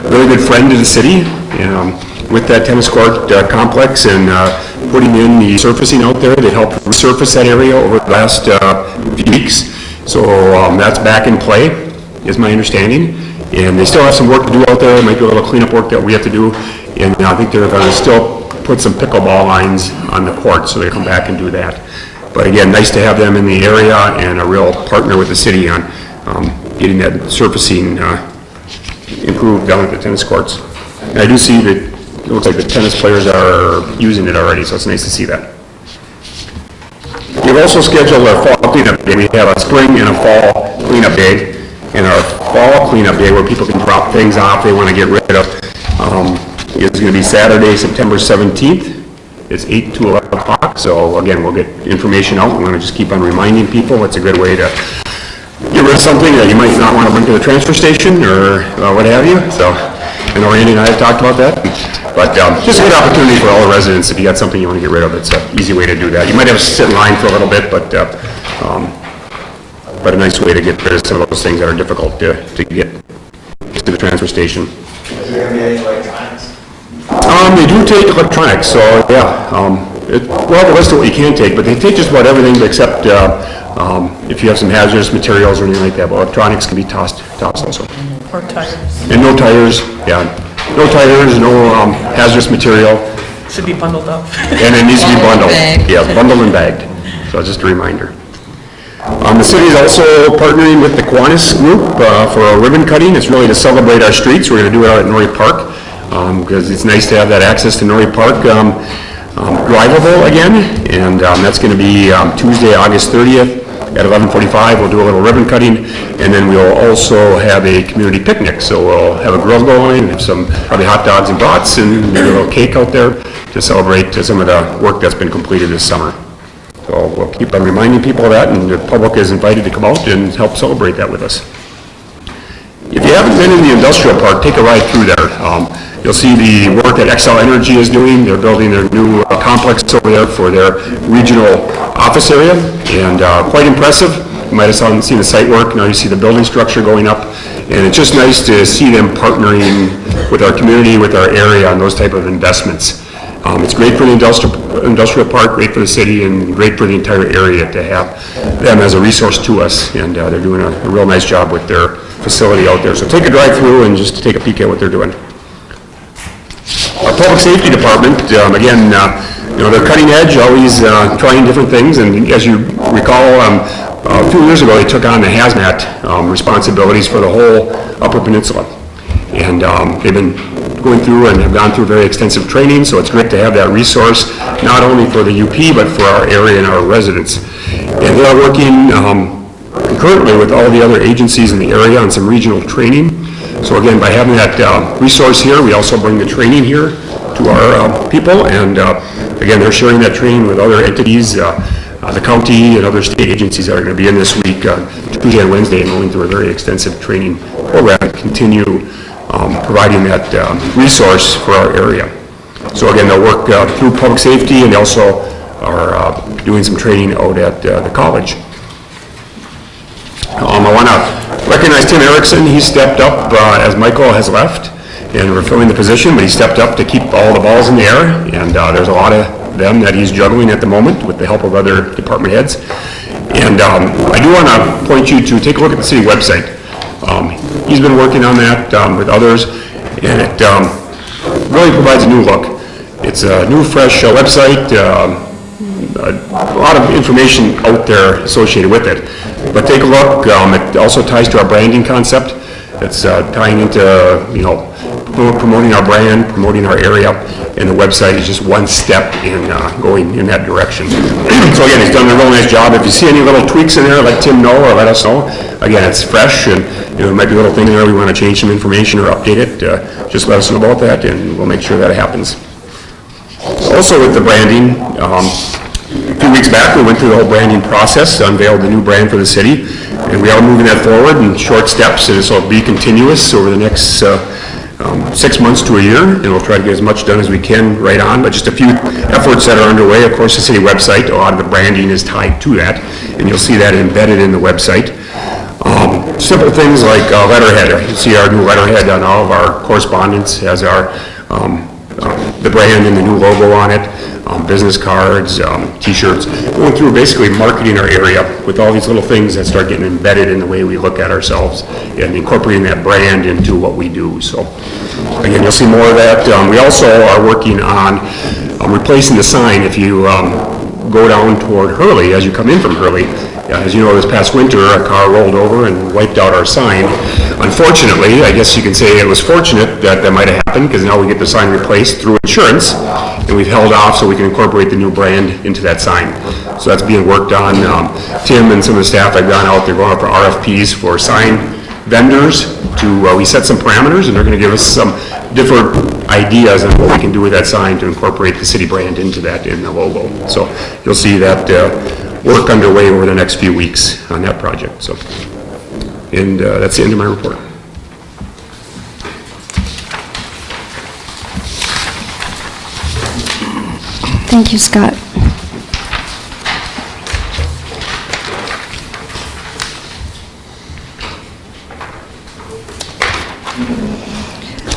good friend to the city with that tennis court complex, and putting in the surfacing out there. They helped resurface that area over the last few weeks. So that's back in play, is my understanding. And they still have some work to do out there. They might do a little cleanup work that we have to do. And I think they're going to still put some pickleball lines on the court, so they come back and do that. But again, nice to have them in the area and a real partner with the city on getting that surfacing improved down at the tennis courts. And I do see that it looks like the tennis players are using it already, so it's nice to see that. We've also scheduled our fall cleanup day. We have a spring and a fall cleanup day. And our fall cleanup day, where people can drop things off they want to get rid of, is going to be Saturday, September 17th. It's 8 to 11 o'clock, so again, we'll get information out. We're going to just keep on reminding people. It's a good way to get rid of something that you might not want to bring to the transfer station or what have you. So I know Randy and I have talked about that. But just a good opportunity for all the residents. If you got something you want to get rid of, it's an easy way to do that. You might have to sit in line for a little bit, but a nice way to get rid of some of those things that are difficult to get to the transfer station. They do take electronics, so yeah. We'll have a list of what you can take, but they take just about everything except if you have some hazardous materials or anything like that. But electronics can be tossed also. Or tires. And no tires, yeah. No tires, no hazardous material. Should be bundled up. And it needs to be bundled. Yeah, bundled and bagged. So just a reminder. The city is also partnering with the Kiwanis Group for a ribbon cutting. It's really to celebrate our streets. We're going to do it out at Norrie Park because it's nice to have that access to Norrie Park drivable again. And that's going to be Tuesday, August 30th at 11:45. We'll do a little ribbon cutting, and then we'll also have a community picnic. So we'll have a grill going, have some probably hot dogs and brats, and maybe a little cake out there to celebrate some of the work that's been completed this summer. So we'll keep on reminding people of that, and the public is invited to come out and help celebrate that with us. If you haven't been in the industrial park, take a ride through there. You'll see the work that Xcel Energy is doing. They're building their new complex over there for their regional office area, and quite impressive. You might have seen the site work. Now you see the building structure going up, and it's just nice to see them partnering with our community, with our area on those type of investments. It's great for the industrial park, great for the city, and great for the entire area to have them as a resource to us, and they're doing a real nice job with their facility out there. So take a drive through and just take a peek at what they're doing. Our public safety department, again, they're cutting edge, always trying different things, and as you recall, a few years ago they took on the hazmat responsibilities for the whole Upper Peninsula. And they've been going through and have gone through very extensive training, so it's great to have that resource, not only for the UP, but for our area and our residents. And they are working concurrently with all the other agencies in the area on some regional training. So again, by having that resource here, we also bring the training here to our people, and again, they're sharing that training with other entities, the county and other state agencies that are going to be in this week, Tuesday and Wednesday, and going through a very extensive training program to continue providing that resource for our area. So again, they'll work through public safety, and they also are doing some training out at the college. I want to recognize Tim Erickson. He stepped up as Michael has left, and we're filling the position, but he stepped up to keep all the balls in the air, and there's a lot of them that he's juggling at the moment with the help of other department heads. And I do want to point you to take a look at the city website. He's been working on that with others, and it really provides a new look. It's a new, fresh website, a lot of information out there associated with it. But take a look, it also ties to our branding concept. It's tying into, promoting our brand, promoting our area, and the website is just one step in going in that direction. So again, he's done a real nice job. If you see any little tweaks in there, let Tim know or let us know. Again, it's fresh, and there might be a little thing there we want to change some information or update it. Just let us know about that, and we'll make sure that happens. Also with the branding, a few weeks back, we went through the whole branding process, unveiled the new brand for the city, and we are moving that forward in short steps, and this will be continuous over the next 6 months to a year, and we'll try to get as much done as we can right on, but just a few efforts that are underway. Of course, the city website, a lot of the branding is tied to that, and you'll see that embedded in the website. Simple things like letterhead. You see our new letterhead on all of our correspondence has our the brand and the new logo on it, business cards, t-shirts, going through basically marketing our area with all these little things that start getting embedded in the way we look at ourselves and incorporating that brand into what we do. So again, you'll see more of that. We also are working on replacing the sign. If you go down toward Hurley, as you come in from Hurley, as you know, this past winter, a car rolled over and wiped out our sign. Unfortunately, I guess you can say it was fortunate that that might have happened, because now we get the sign replaced through insurance, and we've held off so we can incorporate the new brand into that sign. So that's being worked on. Tim and some of the staff have gone out, they're going up for RFPs for sign vendors to, we set some parameters, and they're going to give us some different ideas on what we can do with that sign to incorporate the city brand into that in the logo. So you'll see that work underway over the next few weeks on that project. So, and that's the end of my report. Thank you, Scott.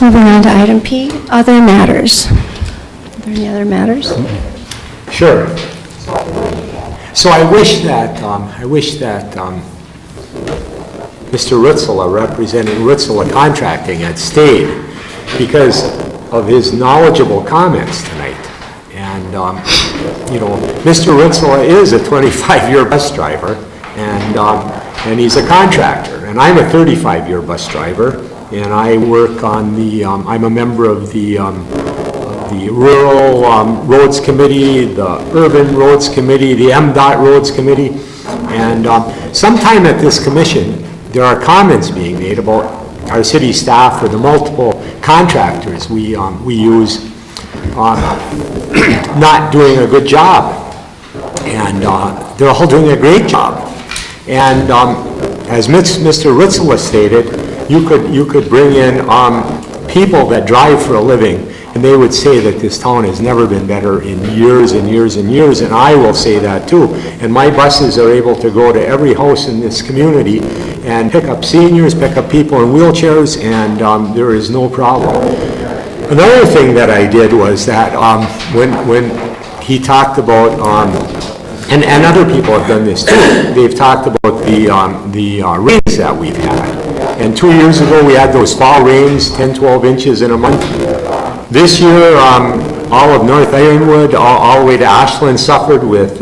Moving on to item P, other matters. Are there any other matters? Sure. So I wish that Mr. Ritzela, representing Ritzela Contracting, had stayed because of his knowledgeable comments tonight. And, Mr. Ritzela is a 25-year bus driver, and he's a contractor. And I'm a 35-year bus driver, and I work on the, I'm a member of the Rural Roads Committee, the Urban Roads Committee, the MDOT Roads Committee, and sometime at this commission, there are comments being made about our city staff or the multiple contractors we use not doing a good job, and they're all doing a great job. And as Mr. Ritzela stated, you could bring in people that drive for a living, and they would say that this town has never been better in years and years and years, and I will say that too. And my buses are able to go to every house in this community and pick up seniors, pick up people in wheelchairs, and there is no problem. Another thing that I did was that when he talked about, and other people have done this too, they've talked about the rains that we've had. And 2 years ago, we had those fall rains, 10, 12 inches in a month. This year, all of North Ironwood, all the way to Ashland, suffered with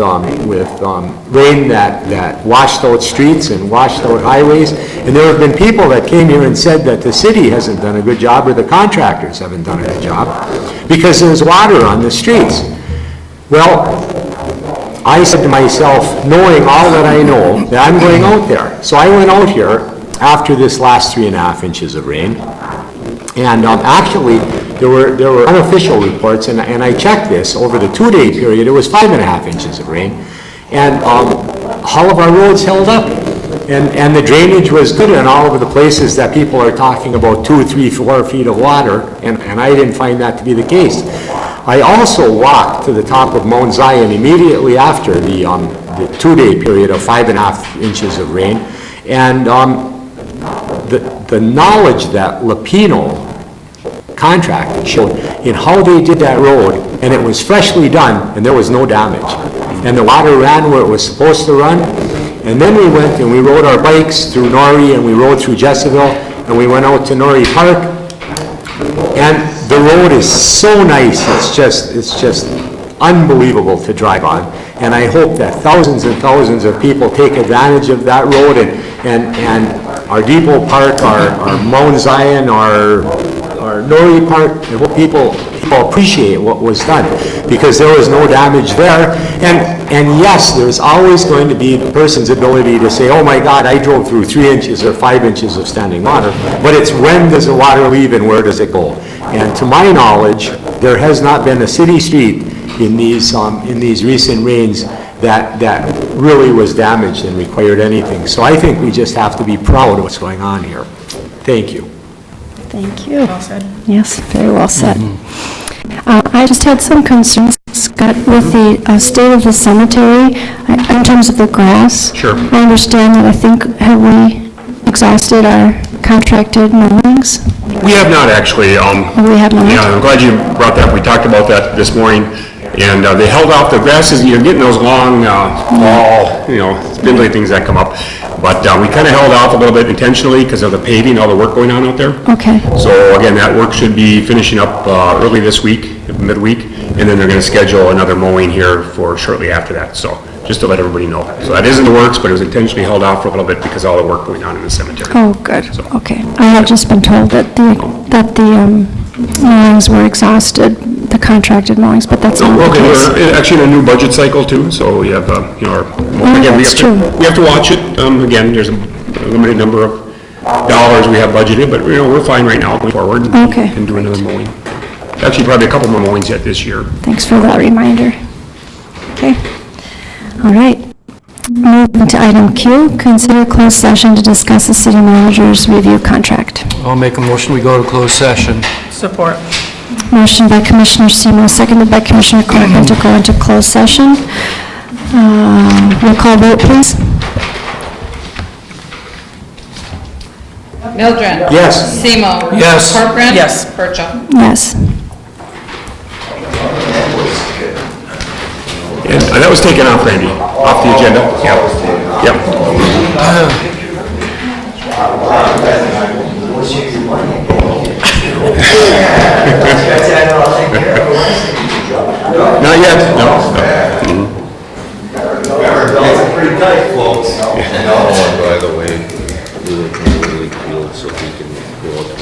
rain that washed out streets and washed out highways. And there have been people that came here and said that the city hasn't done a good job, or the contractors haven't done a good job, because there's water on the streets. Well, I said to myself, knowing all that I know, that I'm going out there. So I went out here after this last 3.5 inches of rain. And actually, there were unofficial reports, and I checked this, over the 2-day period, it was 5.5 inches of rain. And all of our roads held up. And the drainage was good in all of the places that people are talking about 2, 3, 4 feet of water, and I didn't find that to be the case. I also walked to the top of Mount Zion immediately after the 2-day period of 5.5 inches of rain, and the knowledge that Lapino contract showed in how they did that road, and it was freshly done, and there was no damage. And the water ran where it was supposed to run. And then we went and we rode our bikes through Norrie, and we rode through Jesseville, and we went out to Norrie Park. And The road is so nice, it's just unbelievable to drive on. And I hope that thousands and thousands of people take advantage of that road, and our Depot Park, our Mount Zion, our Norrie Park, I hope people appreciate what was done, because there was no damage there. And yes, there's always going to be the person's ability to say, oh my God, I drove through 3 inches or 5 inches of standing water, but it's when does the water leave and where does it go? And to my knowledge, there has not been a city street in these recent rains that really was damaged and required anything. So I think we just have to be proud of what's going on here. Thank you. Thank you. Well said. Yes, very well said. I just had some concerns, Scott, with the state of the cemetery in terms of the grass. Sure. I understand that, have we exhausted our contracted mowings? We have not actually. We have not? Yeah, I'm glad you brought that up. We talked about that this morning, and they held off the grasses. You're getting those long, tall, spindly things that come up. But we kind of held off a little bit intentionally because of the paving, all the work going on out there. Okay. So again, that work should be finishing up early this week, midweek, and then they're going to schedule another mowing here for shortly after that. So just to let everybody know. So that is in the works, but it was intentionally held off for a little bit because of all the work going on in the cemetery. Oh, good. So. Okay. I had just been told that the mowings were exhausted, the contracted mowings, but that's not the Okay, case. we're actually in a new budget cycle too, so we have, our, again, that's true. we have to watch it. Again, there's a limited number of dollars we have budgeted, but, we're fine right now going forward. And Okay. we can do another mowing. Actually, probably a couple more mowings yet this year. Thanks for that reminder. Okay. All right. Moving to item Q, consider closed session to discuss the city manager's review contract. I'll make a motion, we go to closed session. Support. Motion by Commissioner Seymour, seconded by Commissioner Corrigan to go into closed session. Roll call vote, please. Mildren. Yes. Seymour. Yes. Corcoran. Yes. Purchase. Yes. And that was taken off, Randy, off the agenda. Yep. Not yet, no.